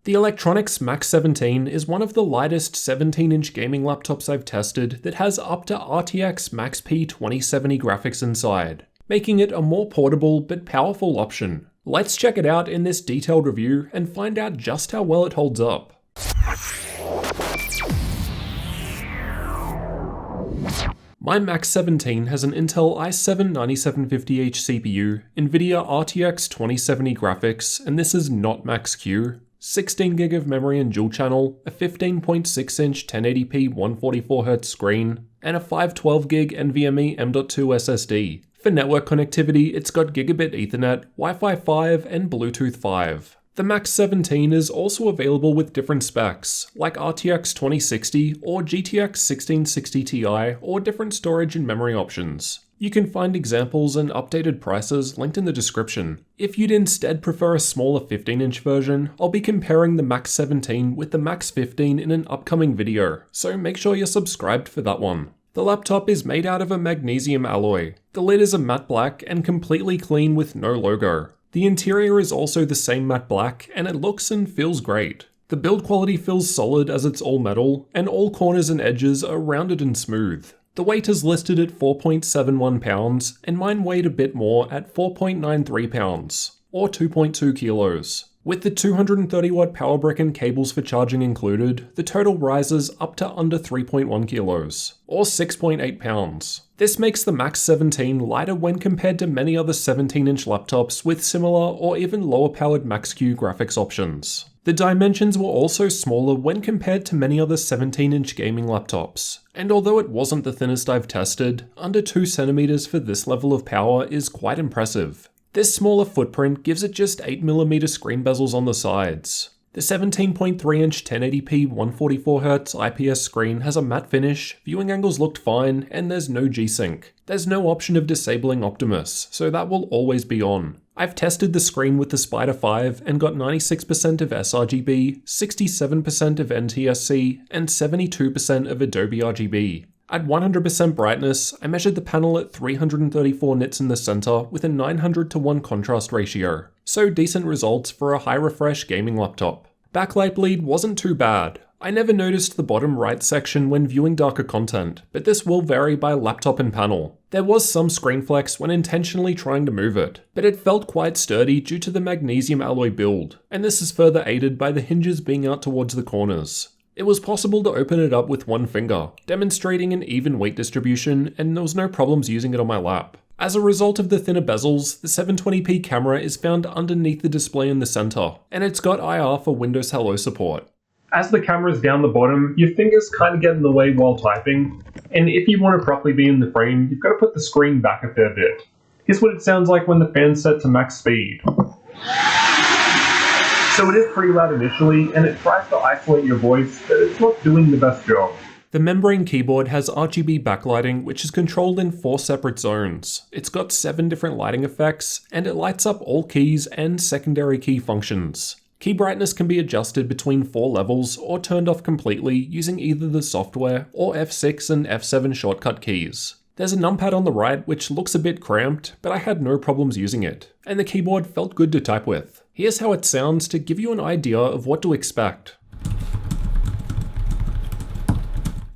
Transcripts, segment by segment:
The Eluktronics Max-17 is one of the lightest 17-inch gaming laptops I've tested that has up to RTX Max-P 2070 graphics inside, making it a more portable but powerful option. Let's check it out in this detailed review and find out just how well it holds up. My Max-17 has an Intel i7-9750H CPU, NVIDIA RTX 2070 graphics, and this is not Max-Q, 16GB of memory and dual channel, a 15.6-inch 1080p 144Hz screen, and a 512GB NVMe M.2 SSD. For network connectivity, it's got Gigabit Ethernet, Wi-Fi 5, and Bluetooth 5. The Max-17 is also available with different specs, like RTX 2060 or GTX 1660 Ti, or different storage and memory options. You can find examples and updated prices linked in the description. If you'd instead prefer a smaller 15-inch version, I'll be comparing the Max-17 with the Max-15 in an upcoming video, so make sure you're subscribed for that one. The laptop is made out of a magnesium alloy. The lid is a matte black and completely clean with no logo. The interior is also the same matte black, and it looks and feels great. The build quality feels solid as it's all metal, and all corners and edges are rounded and smooth. The weight is listed at 4.71 pounds, and mine weighed a bit more at 4.93 pounds, or 2.2 kilos. With the 230-watt power brick and cables for charging included, the total rises up to under 3.1 kilos, or 6.8 pounds. This makes the Max-17 lighter when compared to many other 17-inch laptops with similar or even lower-powered Max-Q graphics options. The dimensions were also smaller when compared to many other 17-inch gaming laptops, and although it wasn't the thinnest I've tested, under 2 centimeters for this level of power is quite impressive. This smaller footprint gives it just 8mm screen bezels on the sides. The 17.3-inch 1080p 144Hz IPS screen has a matte finish, viewing angles looked fine, and there's no G-Sync. There's no option of disabling Optimus, so that will always be on. I've tested the screen with the Spider 5 and got 96% of sRGB, 67% of NTSC, and 72% of Adobe RGB. At 100% brightness, I measured the panel at 334 nits in the center with a 900:1 contrast ratio, so decent results for a high refresh gaming laptop. Backlight bleed wasn't too bad. I never noticed the bottom right section when viewing darker content, but this will vary by laptop and panel. There was some screen flex when intentionally trying to move it, but it felt quite sturdy due to the magnesium alloy build, and this is further aided by the hinges being out towards the corners. It was possible to open it up with one finger, demonstrating an even weight distribution, and there was no problems using it on my lap. As a result of the thinner bezels, the 720p camera is found underneath the display in the center, and it's got IR for Windows Hello support. As the camera's down the bottom, your fingers kind of get in the way while typing, and if you want to properly be in the frame, you've got to put the screen back a fair bit. Here's what it sounds like when the fan's set to max speed. So it is pretty loud initially, and it tries to isolate your voice, but it's not doing the best job. The membrane keyboard has RGB backlighting, which is controlled in 4 separate zones. It's got 7 different lighting effects, and it lights up all keys and secondary key functions. Key brightness can be adjusted between 4 levels or turned off completely using either the software or F6 and F7 shortcut keys. There's a numpad on the right which looks a bit cramped, but I had no problems using it, and the keyboard felt good to type with. Here's how it sounds to give you an idea of what to expect.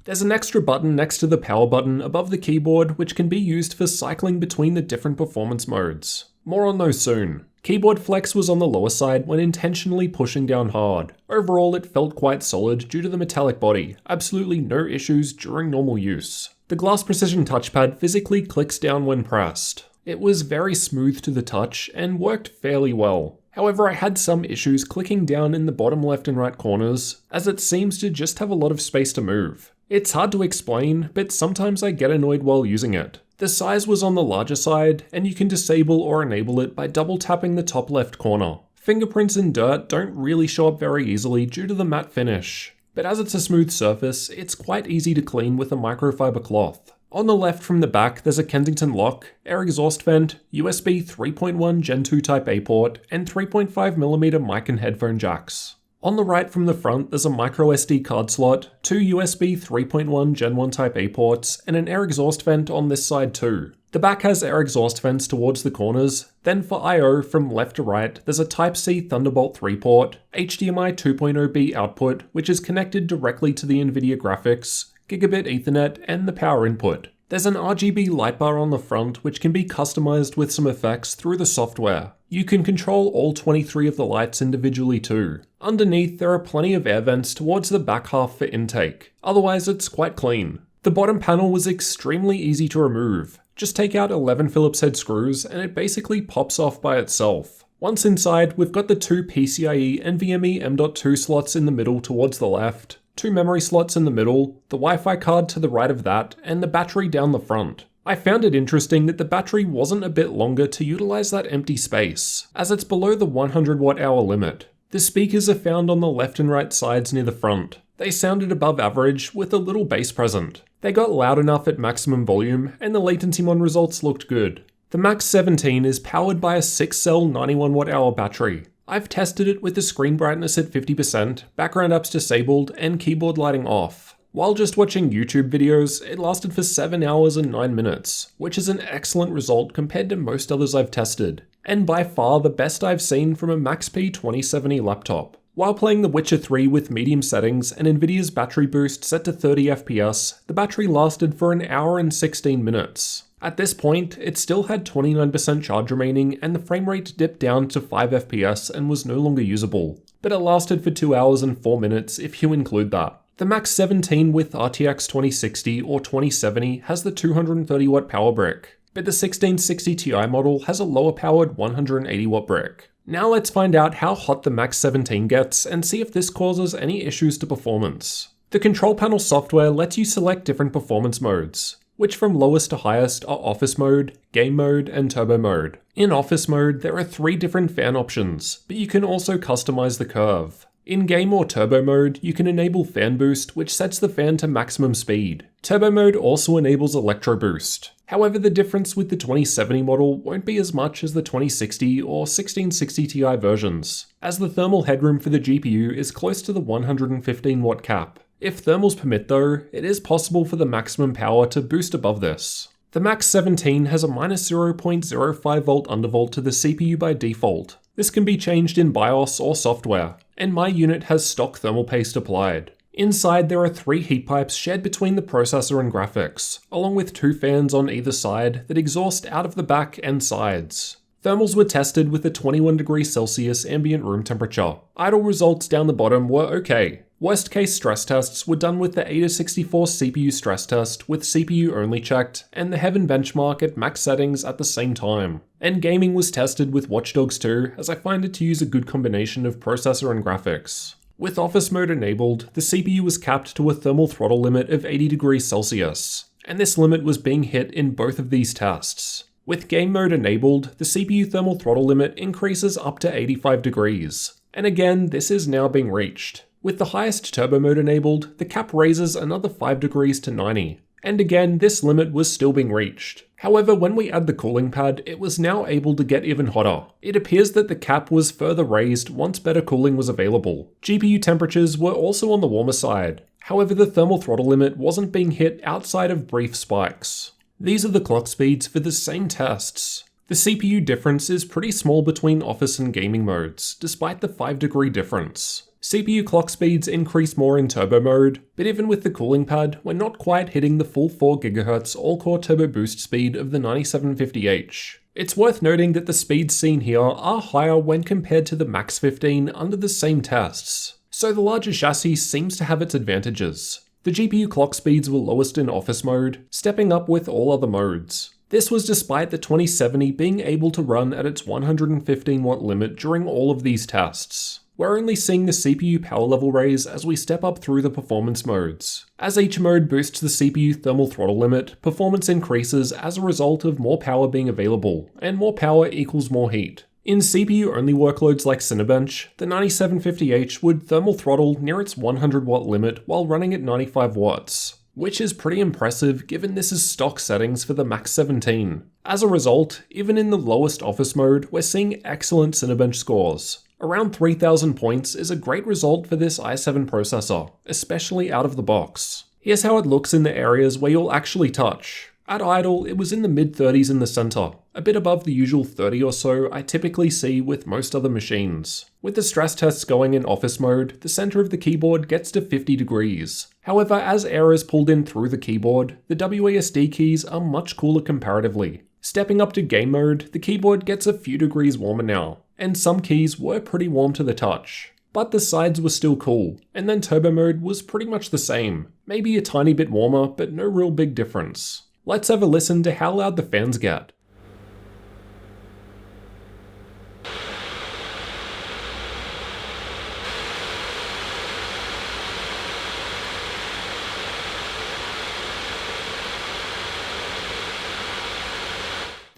There's an extra button next to the power button above the keyboard which can be used for cycling between the different performance modes. More on those soon. Keyboard flex was on the lower side when intentionally pushing down hard. Overall, it felt quite solid due to the metallic body, absolutely no issues during normal use. The glass precision touchpad physically clicks down when pressed. It was very smooth to the touch and worked fairly well. However, I had some issues clicking down in the bottom left and right corners, as it seems to just have a lot of space to move. It's hard to explain, but sometimes I get annoyed while using it. The size was on the larger side, and you can disable or enable it by double tapping the top left corner. Fingerprints and dirt don't really show up very easily due to the matte finish, but as it's a smooth surface, it's quite easy to clean with a microfiber cloth. On the left from the back, there's a Kensington lock, air exhaust vent, USB 3.1 Gen 2 Type A port, and 3.5mm mic and headphone jacks. On the right from the front, there's a microSD card slot, two USB 3.1 Gen 1 Type A ports, and an air exhaust vent on this side too. The back has air exhaust vents towards the corners. Then for I/O from left to right, there's a Type-C Thunderbolt 3 port, HDMI 2.0B output, which is connected directly to the NVIDIA graphics, Gigabit Ethernet, and the power input. There's an RGB light bar on the front which can be customized with some effects through the software. You can control all 23 of the lights individually too. Underneath there are plenty of air vents towards the back half for intake, otherwise it's quite clean. The bottom panel was extremely easy to remove. Just take out 11 Phillips head screws and it basically pops off by itself. Once inside, we've got the two PCIe NVMe M.2 slots in the middle towards the left, two memory slots in the middle, the Wi-Fi card to the right of that, and the battery down the front. I found it interesting that the battery wasn't a bit longer to utilize that empty space, as it's below the 100 watt-hour limit. The speakers are found on the left and right sides near the front. They sounded above average with a little bass present. They got loud enough at maximum volume, and the latency mon results looked good. The Max-17 is powered by a 6-cell 91 watt-hour battery. I've tested it with the screen brightness at 50%, background apps disabled, and keyboard lighting off. While just watching YouTube videos, it lasted for 7 hours and 9 minutes, which is an excellent result compared to most others I've tested, and by far the best I've seen from a Max-P 2070 laptop. While playing The Witcher 3 with medium settings and Nvidia's battery boost set to 30 FPS, the battery lasted for an hour and 16 minutes. At this point, it still had 29% charge remaining and the frame rate dipped down to 5 FPS and was no longer usable, but it lasted for 2 hours and 4 minutes if you include that. The Max-17 with RTX 2060 or 2070 has the 230 watt power brick, but the 1660 Ti model has a lower powered 180 watt brick. Now let's find out how hot the Max-17 gets and see if this causes any issues to performance. The control panel software lets you select different performance modes, which from lowest to highest are Office Mode, Game Mode, and Turbo Mode. In Office Mode, there are 3 different fan options, but you can also customize the curve. In Game or Turbo Mode, you can enable Fan Boost, which sets the fan to maximum speed. Turbo Mode also enables Electro Boost. However, the difference with the 2070 model won't be as much as the 2060 or 1660 Ti versions, as the thermal headroom for the GPU is close to the 115 watt cap. If thermals permit though, it is possible for the maximum power to boost above this. The Max-17 has a -0.05 volt undervolt to the CPU by default. This can be changed in BIOS or software, and my unit has stock thermal paste applied. Inside there are 3 heat pipes shared between the processor and graphics, along with 2 fans on either side that exhaust out of the back and sides. Thermals were tested with a 21 degrees Celsius ambient room temperature. Idle results down the bottom were okay. Worst case stress tests were done with the AIDA64 CPU stress test with CPU only checked, and the Heaven benchmark at max settings at the same time. And gaming was tested with Watch Dogs 2, as I find it to use a good combination of processor and graphics. With Office Mode enabled, the CPU was capped to a thermal throttle limit of 80 degrees Celsius, and this limit was being hit in both of these tests. With Game Mode enabled, the CPU thermal throttle limit increases up to 85 degrees, and again, this is now being reached. With the highest Turbo Mode enabled, the cap raises another 5 degrees to 90, and again, this limit was still being reached. However, when we add the cooling pad, it was now able to get even hotter. It appears that the cap was further raised once better cooling was available. GPU temperatures were also on the warmer side. However, the thermal throttle limit wasn't being hit outside of brief spikes. These are the clock speeds for the same tests. The CPU difference is pretty small between office and gaming modes, despite the 5-degree difference. CPU clock speeds increase more in turbo mode, but even with the cooling pad, we're not quite hitting the full 4 GHz all-core turbo boost speed of the 9750H. It's worth noting that the speeds seen here are higher when compared to the Max-15 under the same tests, so the larger chassis seems to have its advantages. The GPU clock speeds were lowest in office mode, stepping up with all other modes. This was despite the 2070 being able to run at its 115 watt limit during all of these tests. We're only seeing the CPU power level raise as we step up through the performance modes. As each mode boosts the CPU thermal throttle limit, performance increases as a result of more power being available, and more power equals more heat. In CPU-only workloads like Cinebench, the 9750H would thermal throttle near its 100 watt limit while running at 95 watts, which is pretty impressive given this is stock settings for the Max-17. As a result, even in the lowest office mode, we're seeing excellent Cinebench scores. Around 3000 points is a great result for this i7 processor, especially out of the box. Here's how it looks in the areas where you'll actually touch. At idle, it was in the mid-30s in the center, a bit above the usual 30 or so I typically see with most other machines. With the stress tests going in office mode, the center of the keyboard gets to 50 degrees. However, as air is pulled in through the keyboard, the WASD keys are much cooler comparatively. Stepping up to game mode, the keyboard gets a few degrees warmer now, and some keys were pretty warm to the touch. But the sides were still cool, and then turbo mode was pretty much the same, maybe a tiny bit warmer, but no real big difference. Let's have a listen to how loud the fans get.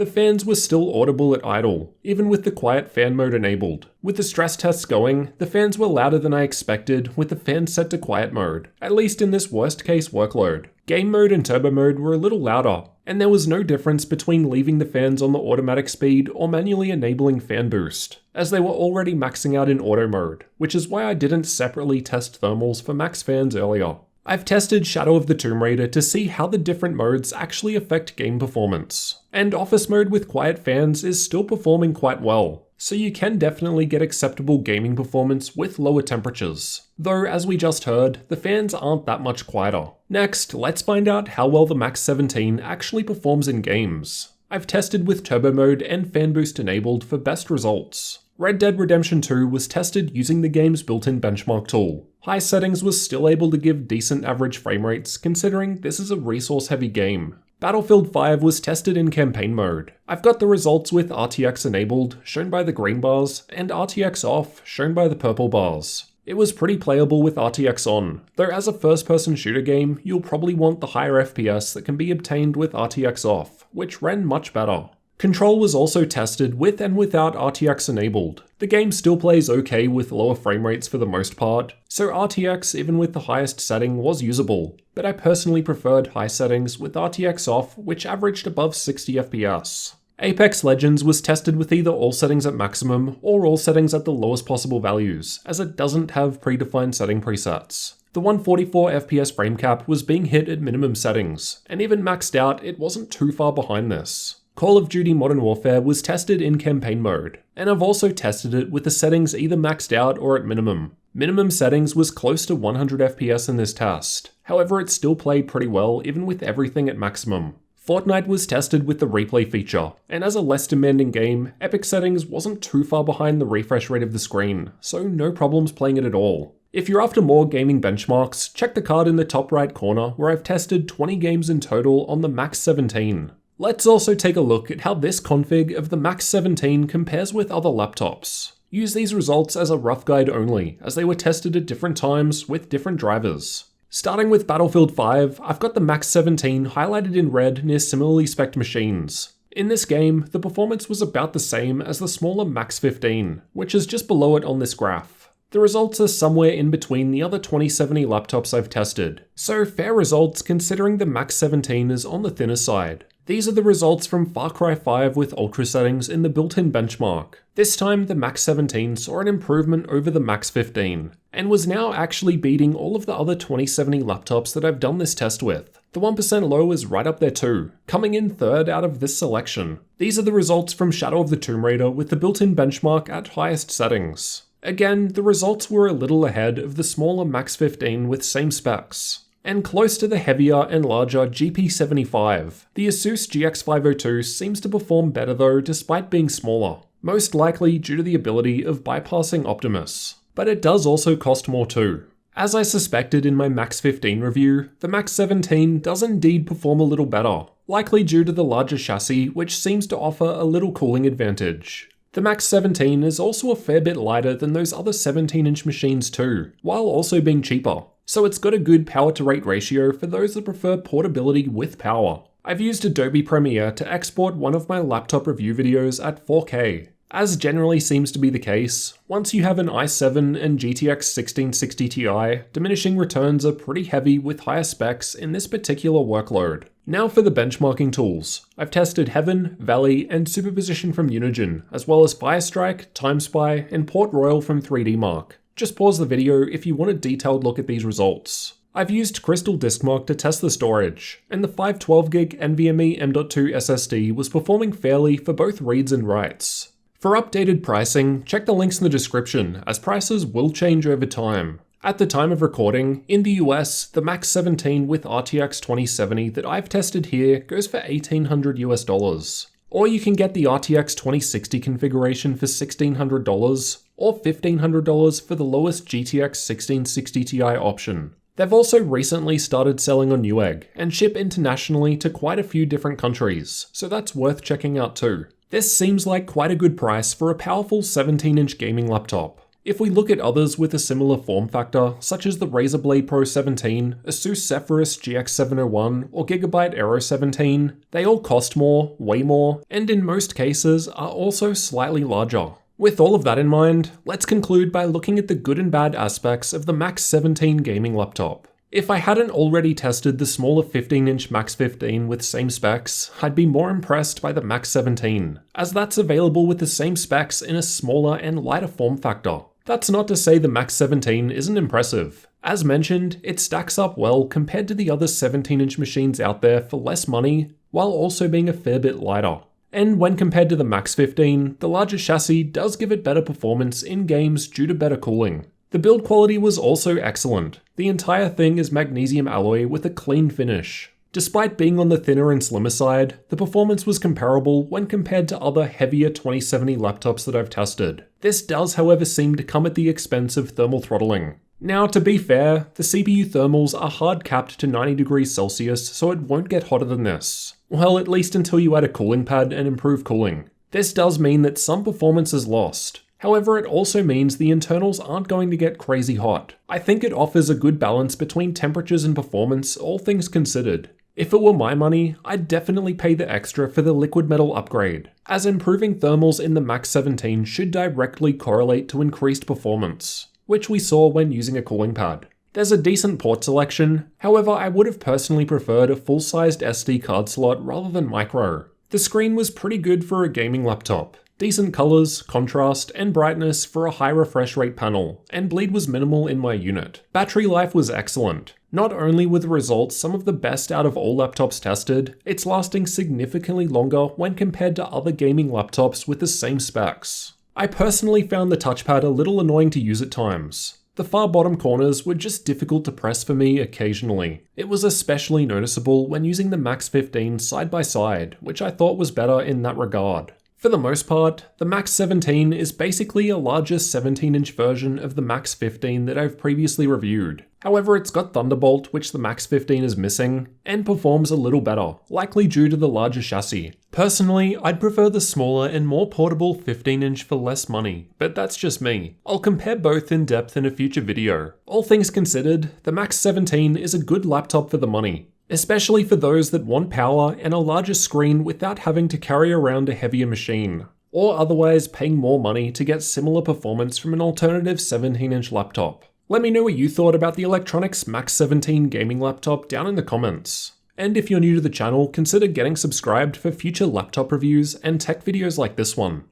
The fans were still audible at idle, even with the quiet fan mode enabled. With the stress tests going, the fans were louder than I expected with the fans set to quiet mode, at least in this worst case workload. Game mode and turbo mode were a little louder, and there was no difference between leaving the fans on the automatic speed or manually enabling fan boost, as they were already maxing out in auto mode, which is why I didn't separately test thermals for max fans earlier. I've tested Shadow of the Tomb Raider to see how the different modes actually affect game performance, and office mode with quiet fans is still performing quite well, so you can definitely get acceptable gaming performance with lower temperatures. Though, as we just heard, the fans aren't that much quieter. Next, let's find out how well the Max-17 actually performs in games. I've tested with turbo mode and fan boost enabled for best results. Red Dead Redemption 2 was tested using the game's built-in benchmark tool. High settings was still able to give decent average frame rates considering this is a resource-heavy game. Battlefield 5 was tested in campaign mode. I've got the results with RTX enabled, shown by the green bars, and RTX off, shown by the purple bars. It was pretty playable with RTX on, though as a first-person shooter game, you'll probably want the higher FPS that can be obtained with RTX off, which ran much better. Control was also tested with and without RTX enabled. The game still plays okay with lower frame rates for the most part, so RTX even with the highest setting was usable, but I personally preferred high settings with RTX off, which averaged above 60 FPS. Apex Legends was tested with either all settings at maximum or all settings at the lowest possible values, as it doesn't have predefined setting presets. The 144 FPS frame cap was being hit at minimum settings, and even maxed out, it wasn't too far behind this. Call of Duty Modern Warfare was tested in campaign mode, and I've also tested it with the settings either maxed out or at minimum. Minimum settings was close to 100 FPS in this test, however it still played pretty well even with everything at maximum. Fortnite was tested with the replay feature, and as a less demanding game, Epic settings wasn't too far behind the refresh rate of the screen, so no problems playing it at all. If you're after more gaming benchmarks, check the card in the top right corner where I've tested 20 games in total on the Max-17. Let's also take a look at how this config of the Max-17 compares with other laptops. Use these results as a rough guide only, as they were tested at different times with different drivers. Starting with Battlefield 5, I've got the Max-17 highlighted in red near similarly spec'd machines. In this game, the performance was about the same as the smaller Max-15, which is just below it on this graph. The results are somewhere in between the other 2070 laptops I've tested, so fair results considering the Max-17 is on the thinner side. These are the results from Far Cry 5 with Ultra settings in the built-in benchmark. This time, the Max-17 saw an improvement over the Max-15, and was now actually beating all of the other 2070 laptops that I've done this test with. The 1% low is right up there too, coming in third out of this selection. These are the results from Shadow of the Tomb Raider with the built-in benchmark at highest settings. Again, the results were a little ahead of the smaller Max-15 with same specs, and close to the heavier and larger GP75. The Asus GX502 seems to perform better though despite being smaller, most likely due to the ability of bypassing Optimus. But it does also cost more too. As I suspected in my Max-15 review, the Max-17 does indeed perform a little better, likely due to the larger chassis which seems to offer a little cooling advantage. The Max-17 is also a fair bit lighter than those other 17-inch machines too, while also being cheaper. So it's got a good power to rate ratio for those that prefer portability with power. I've used Adobe Premiere to export one of my laptop review videos at 4K. As generally seems to be the case, once you have an i7 and GTX 1660 Ti, diminishing returns are pretty heavy with higher specs in this particular workload. Now for the benchmarking tools. I've tested Heaven, Valley, and Superposition from Unigine, as well as Firestrike, TimeSpy, and Port Royal from 3D Mark. Just pause the video if you want a detailed look at these results. I've used Crystal Disk Mark to test the storage, and the 512GB NVMe M.2 SSD was performing fairly for both reads and writes. For updated pricing, check the links in the description, as prices will change over time. At the time of recording, in the US, the Max-17 with RTX 2070 that I've tested here goes for $1,800 US. Or you can get the RTX 2060 configuration for $1,600, or $1,500 for the lowest GTX 1660 Ti option. They've also recently started selling on Newegg, and ship internationally to quite a few different countries, so that's worth checking out too. This seems like quite a good price for a powerful 17-inch gaming laptop. If we look at others with a similar form factor, such as the Razer Blade Pro 17, Asus Zephyrus GX701, or Gigabyte Aero 17, they all cost more, way more, and in most cases are also slightly larger. With all of that in mind, let's conclude by looking at the good and bad aspects of the Max-17 gaming laptop. If I hadn't already tested the smaller 15-inch Max-15 with same specs, I'd be more impressed by the Max-17, as that's available with the same specs in a smaller and lighter form factor. That's not to say the Max-17 isn't impressive. As mentioned, it stacks up well compared to the other 17-inch machines out there for less money, while also being a fair bit lighter. And when compared to the Max-15, the larger chassis does give it better performance in games due to better cooling. The build quality was also excellent. The entire thing is magnesium alloy with a clean finish. Despite being on the thinner and slimmer side, the performance was comparable when compared to other heavier 2070 laptops that I've tested. This does, however, seem to come at the expense of thermal throttling. Now, to be fair, the CPU thermals are hard capped to 90 degrees Celsius, so it won't get hotter than this. Well, at least until you add a cooling pad and improve cooling. This does mean that some performance is lost. However, it also means the internals aren't going to get crazy hot. I think it offers a good balance between temperatures and performance, all things considered. If it were my money, I'd definitely pay the extra for the liquid metal upgrade, as improving thermals in the Max-17 should directly correlate to increased performance, which we saw when using a cooling pad. There's a decent port selection, however I would have personally preferred a full-sized SD card slot rather than micro. The screen was pretty good for a gaming laptop. Decent colors, contrast, and brightness for a high refresh rate panel, and bleed was minimal in my unit. Battery life was excellent. Not only were the results some of the best out of all laptops tested, it's lasting significantly longer when compared to other gaming laptops with the same specs. I personally found the touchpad a little annoying to use at times. The far bottom corners were just difficult to press for me occasionally. It was especially noticeable when using the Max-15 side by side, which I thought was better in that regard. For the most part, the Max-17 is basically a larger 17-inch version of the Max-15 that I've previously reviewed. However, it's got Thunderbolt, which the Max-15 is missing, and performs a little better, likely due to the larger chassis. Personally, I'd prefer the smaller and more portable 15-inch for less money, but that's just me. I'll compare both in depth in a future video. All things considered, the Max-17 is a good laptop for the money, especially for those that want power and a larger screen without having to carry around a heavier machine, or otherwise paying more money to get similar performance from an alternative 17-inch laptop. Let me know what you thought about the Eluktronics Max-17 gaming laptop down in the comments. And if you're new to the channel, consider getting subscribed for future laptop reviews and tech videos like this one.